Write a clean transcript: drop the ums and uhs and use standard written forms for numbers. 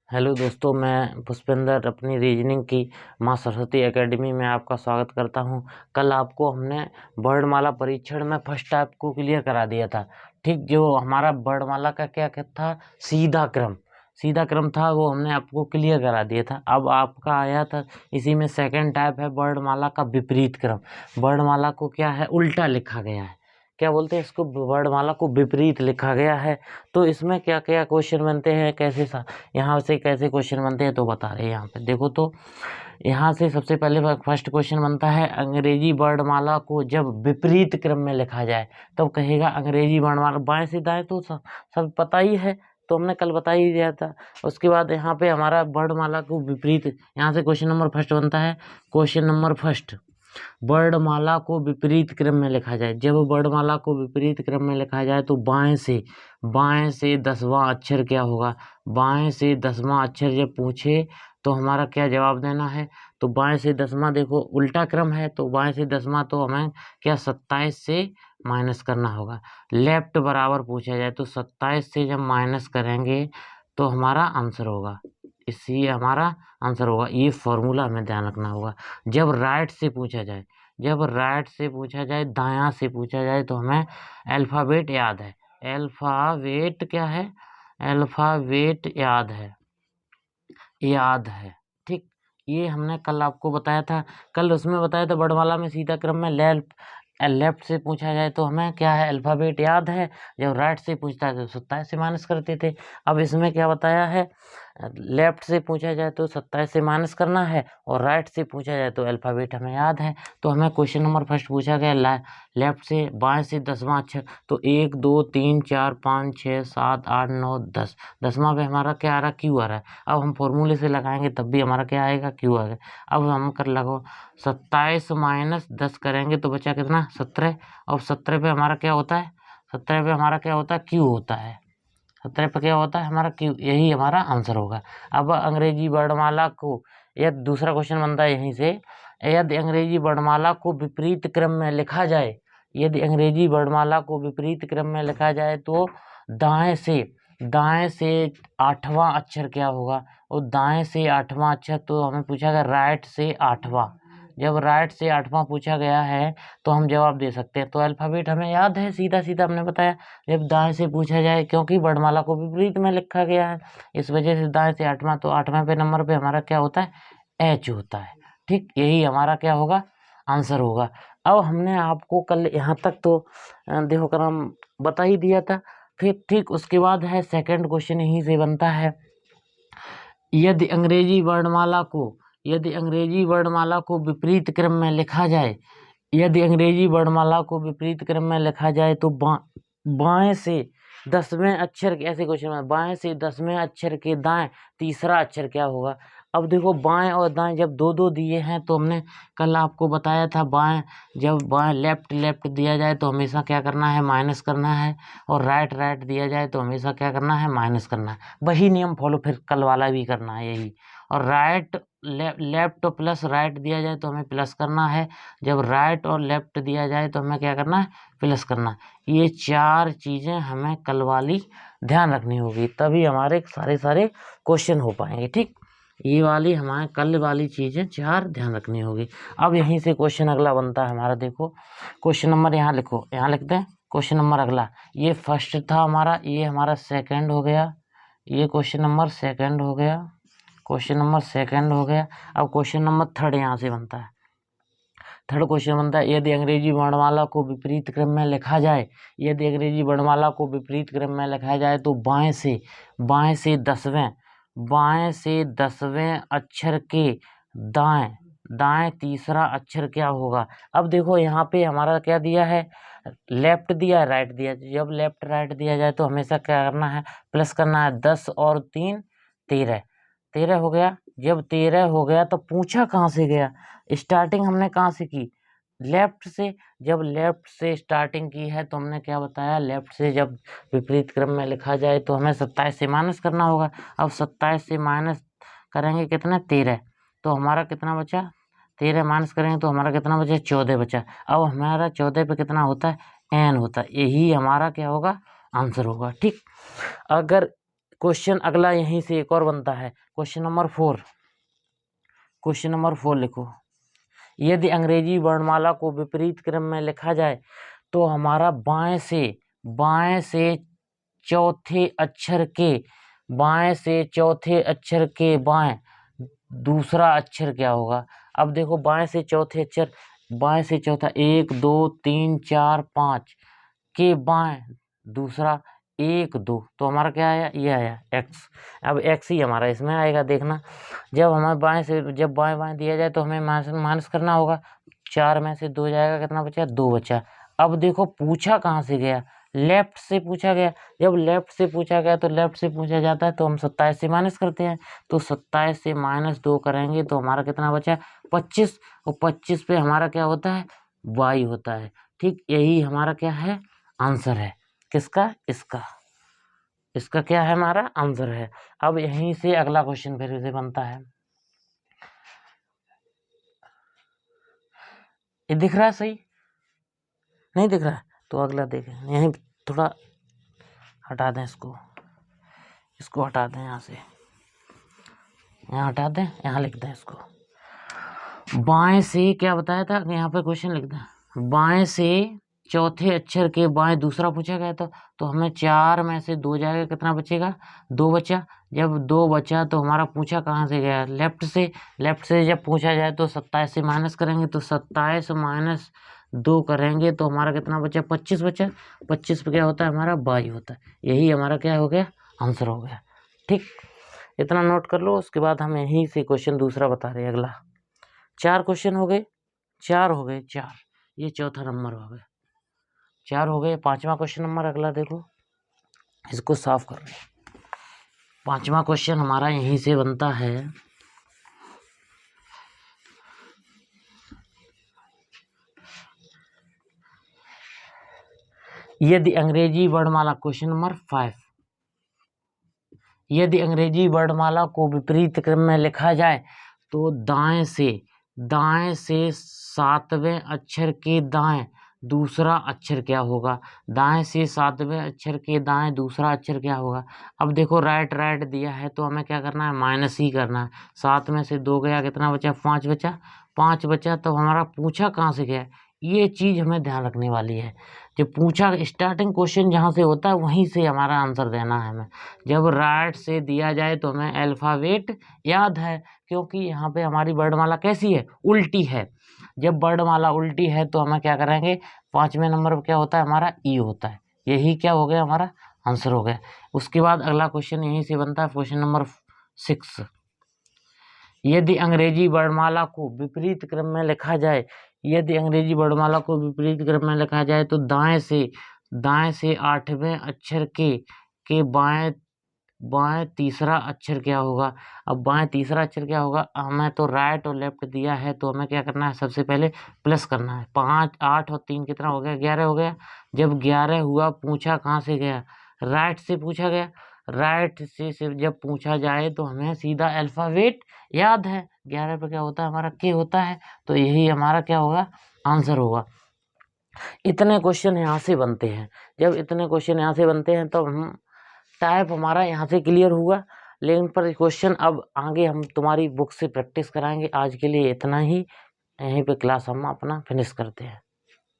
Hello दोस्तों, मैं पुष्पेंद्र अपनी रीजनिंग की माँ सरस्वती एकेडमी में आपका स्वागत करता हूं। कल आपको हमने वर्णमाला परीक्षण में फर्स्ट टाइप को क्लियर करा दिया था। ठीक, जो हमारा वर्णमाला का क्या था, सीधा क्रम था, वो हमने आपको क्लियर करा दिया था। अब आपका आया था इसी में सेकंड टाइप है वर्णमाला का विपरीत क्रम। वर्णमाला को क्या है, उल्टा लिखा गया है। क्या बोलते हैं इसको, वर्णमाला को विपरीत लिखा गया है। तो इसमें क्या क्या क्वेश्चन बनते हैं, कैसे यहाँ से कैसे क्वेश्चन बनते हैं तो बता रहे हैं। यहाँ पे देखो, तो यहाँ से सबसे पहले फर्स्ट क्वेश्चन बनता है, अंग्रेजी वर्णमाला को जब विपरीत क्रम में लिखा जाए तब कहेगा अंग्रेजी वर्णमाला बाएं से दाएं, तो सब पता ही है, तो हमने कल बता ही दिया था। उसके बाद यहाँ पे हमारा वर्णमाला को विपरीत, यहाँ से क्वेश्चन नंबर फर्स्ट बनता है। क्वेश्चन नंबर फर्स्ट, वर्णमाला को विपरीत क्रम में लिखा जाए। जब वर्णमाला को विपरीत क्रम में लिखा जाए तो बाएं से 10वां अक्षर क्या होगा। बाएं से 10वां अक्षर जब पूछे तो हमारा क्या जवाब देना है। तो बाएं से 10वां, देखो उल्टा क्रम है, तो बाएं से 10वां तो हमें क्या 27 से माइनस करना होगा। लेफ्ट बराबर पूछा जाए तो 27 से जब माइनस करेंगे तो हमारा आंसर होगा, इसी हमारा आंसर होगा। ये फॉर्मूला हमें ध्यान रखना होगा। जब राइट से पूछा जाए, दायां से पूछा जाए तो हमें अल्फ़ाबेट याद है। अल्फ़ाबेट क्या है, अल्फ़ाबेट याद है। ठीक, ये हमने कल आपको बताया था। कल उसमें बताया था वर्णमाला में सीधा क्रम में लेफ्ट से पूछा जाए तो हमें क्या है, अल्फ़ाबेट याद है। जब राइट से पूछता है तो 27 से माइनस करते थे। अब इसमें क्या बताया है, लेफ्ट से पूछा जाए तो 27 से माइनस करना है, और राइट से पूछा जाए तो अल्फ़ाबेट हमें याद है। तो हमें क्वेश्चन नंबर फर्स्ट पूछा गया लेफ्ट से, बाएं से 10वां अक्षर, तो 1 2 3 4 5 6 7 8 9 10, 10वां पे हमारा क्या आ रहा है, क्यू आ रहा है। अब हम फॉर्मूले से लगाएंगे तब भी हमारा क्या आएगा, क्यू आएगा। अब हम कर लगो 27 माइनस 10 करेंगे तो बचा कितना, 17। और 17 पे हमारा क्या होता है, 17 पे हमारा क्या होता है, क्यू होता है। 17 पे क्या होता है हमारा, क्यू, यही हमारा आंसर होगा। अब अंग्रेजी वर्णमाला को, यह दूसरा क्वेश्चन बनता है यहीं से, यदि अंग्रेजी वर्णमाला को विपरीत क्रम में लिखा जाए, यदि अंग्रेजी वर्णमाला को विपरीत क्रम में लिखा जाए तो दाएं से 8वां अक्षर क्या होगा। और दाएं से 8वां अक्षर, तो हमें पूछा गया राइट से 8वां। जब राइट से 8वां पूछा गया है तो हम जवाब दे सकते हैं। तो अल्फ़ाबेट हमें याद है, सीधा सीधा हमने बताया। जब दाएं से पूछा जाए, क्योंकि वर्णमाला को विपरीत में लिखा गया है, इस वजह से दाएं से 8वां, तो 8वें पे नंबर पे हमारा क्या होता है, एच होता है। ठीक, यही हमारा क्या होगा, आंसर होगा। अब हमने आपको कल यहाँ तक तो देखो क्रम बता ही दिया था। फिर ठीक उसके बाद है सेकंड क्वेश्चन, यहीं से बनता है, यदि अंग्रेजी वर्णमाला को विपरीत क्रम में लिखा जाए, यदि अंग्रेजी वर्णमाला को विपरीत क्रम में लिखा जाए तो बाएं से 10वें अक्षर के, ऐसे क्वेश्चन में बाएं से 10वें अक्षर के दाएं तीसरा अक्षर क्या होगा। अब देखो, बाएं और दाएं जब दो दो दिए हैं तो हमने कल आपको बताया था, जब बाएं लेफ्ट दिया जाए तो हमेशा क्या करना है, माइनस करना है। और राइट दिया जाए तो हमेशा क्या करना है, माइनस करना है। वही नियम फॉलो फिर कल वाला भी करना है, यही। और लेफ्ट प्लस राइट दिया जाए तो हमें प्लस करना है। जब राइट और लेफ्ट दिया जाए तो हमें क्या करना है, प्लस करना है। ये 4 चीज़ें हमें कल वाली ध्यान रखनी होगी, तभी हमारे सारे क्वेश्चन हो पाएंगे। ठीक, ये वाली हमारे कल वाली चीज़ें 4 ध्यान रखनी होगी। अब यहीं से क्वेश्चन अगला बनता है हमारा। देखो क्वेश्चन नंबर यहाँ लिखो, यहाँ लिखते हैं क्वेश्चन नंबर अगला। ये फर्स्ट था हमारा, ये हमारा सेकंड हो गया, ये क्वेश्चन नंबर सेकंड हो गया, क्वेश्चन नंबर सेकंड हो गया। अब क्वेश्चन नंबर थर्ड यहाँ से बनता है। थर्ड क्वेश्चन बनता है, यदि अंग्रेजी वर्णमाला को विपरीत क्रम में लिखा जाए, यदि अंग्रेजी वर्णमाला को विपरीत क्रम में लिखा जाए तो बाएं से 10वें अक्षर के दाएं तीसरा अक्षर क्या होगा। अब देखो यहाँ पे हमारा क्या दिया है, लेफ्ट दिया है, राइट दिया है। जब लेफ्ट राइट दिया जाए तो हमेशा क्या करना है, प्लस करना है। 10 और 3 13 हो गया। जब 13 हो गया तो पूछा कहाँ से गया, स्टार्टिंग हमने कहाँ से की, लेफ्ट से। जब लेफ्ट से स्टार्टिंग की है तो हमने क्या बताया, लेफ्ट से जब विपरीत क्रम में लिखा जाए तो हमें 27 से माइनस करना होगा। अब 27 से माइनस करेंगे कितना, 13, तो हमारा कितना बचा, 13 माइनस करेंगे तो हमारा कितना बचा, 14 बचा। अब हमारा 14 पे कितना होता है, एन होता है। यही हमारा क्या होगा, आंसर होगा। ठीक, अगर क्वेश्चन अगला यहीं से एक और बनता है, क्वेश्चन नंबर 4। क्वेश्चन नंबर 4 लिखो, यदि अंग्रेजी वर्णमाला को विपरीत क्रम में लिखा जाए तो हमारा बाएं से चौथे अक्षर के बाएं दूसरा अक्षर क्या होगा। अब देखो बाएं से चौथा 1 2 3 4 5 के बाएं दूसरा 1 2, तो हमारा क्या आया, ये आया x। अब x ही हमारा इसमें आएगा। देखना, जब हमें जब बाएं दिया जाए तो हमें माइनस करना होगा। 4 में से 2 जाएगा, कितना बचा, 2 बचा। अब देखो पूछा कहाँ से गया, लेफ्ट से पूछा गया। जब लेफ्ट से पूछा गया तो लेफ्ट से पूछा जाता है तो हम 27 से माइनस करते हैं, तो 27 से -2 करेंगे तो हमारा कितना बचा, 25। और 25 पे हमारा क्या होता है, y होता है। ठीक, यही हमारा क्या है, आंसर है। किसका, इसका क्या है, हमारा आंसर है। अब यहीं से अगला क्वेश्चन फिर से बनता है। ये दिख रहा है, सही नहीं दिख रहा है तो अगला देखें। यहीं थोड़ा हटा दें, इसको हटा दें, यहाँ से यहाँ हटा दें, यहाँ लिख दें इसको। बाएं से क्या बताया था, यहाँ पे क्वेश्चन लिख दें, बाएं से चौथे अक्षर के बाएं दूसरा पूछा गया था, तो हमें 4 में से 2 जाएगा, कितना बचेगा, 2 बचा। जब 2 बचा तो हमारा पूछा कहाँ से गया, लेफ्ट से जब पूछा जाए तो 27 से माइनस करेंगे, तो 27 माइनस 2 करेंगे तो हमारा कितना बचा, 25 बचा। 25 पे क्या होता है, हमारा y होता है। यही हमारा क्या हो गया, आंसर हो गया। ठीक, इतना नोट कर लो। उसके बाद हम यहीं से क्वेश्चन दूसरा बता रहे हैं। अगला 4 क्वेश्चन हो गए, 4। ये चौथा नंबर हो गया, 4 हो गए। 5वां क्वेश्चन नंबर अगला देखो, इसको साफ कर लो। 5वां क्वेश्चन हमारा यहीं से बनता है। यदि अंग्रेजी वर्णमाला, क्वेश्चन नंबर 5, यदि अंग्रेजी वर्णमाला को विपरीत क्रम में लिखा जाए तो दाएं से 7वें अक्षर के दाएं दूसरा अक्षर क्या होगा। दाएं से 7वें अक्षर के दाएं दूसरा अक्षर क्या होगा। अब देखो राइट दिया है तो हमें क्या करना है, माइनस ही करना है। 7 में से 2 गया, कितना बचा, 5 बचा। तो हमारा पूछा कहाँ से गया, ये चीज़ हमें ध्यान रखने वाली है। जब पूछा, स्टार्टिंग क्वेश्चन जहाँ से होता है वहीं से हमारा आंसर देना है हमें। जब राइट से दिया जाए तो हमें अल्फ़ाबेट याद है, क्योंकि यहाँ पे हमारी वर्णमाला कैसी है, उल्टी है। जब वर्णमाला उल्टी है तो हमें क्या करेंगे, 5वें नंबर पर क्या होता है, हमारा ई होता है। यही क्या हो गया, हमारा आंसर हो गया। उसके बाद अगला क्वेश्चन यहीं से बनता है, क्वेश्चन नंबर 6। यदि अंग्रेजी वर्णमाला को विपरीत क्रम में लिखा जाए, तो दाएं से 8वें अक्षर के बाएं तीसरा अक्षर क्या होगा। अब बाएं तीसरा अक्षर क्या होगा, हमें तो राइट और लेफ्ट दिया है तो हमें क्या करना है, सबसे पहले प्लस करना है। 5 8 और 3 कितना हो गया, 11 हो गया। जब 11 हुआ, पूछा कहाँ से गया, राइट से पूछा गया। राइट से जब पूछा जाए तो हमें सीधा अल्फ़ाबेट याद है। 11 पे क्या होता है, हमारा के होता है। तो यही हमारा क्या होगा, आंसर होगा। इतने क्वेश्चन यहाँ से बनते हैं। जब इतने क्वेश्चन यहाँ से बनते हैं तो हम टाइप हमारा यहाँ से क्लियर हुआ। लेकिन पर क्वेश्चन अब आगे हम तुम्हारी बुक से प्रैक्टिस कराएंगे। आज के लिए इतना ही, यहीं पे क्लास हम अपना फिनिश करते हैं।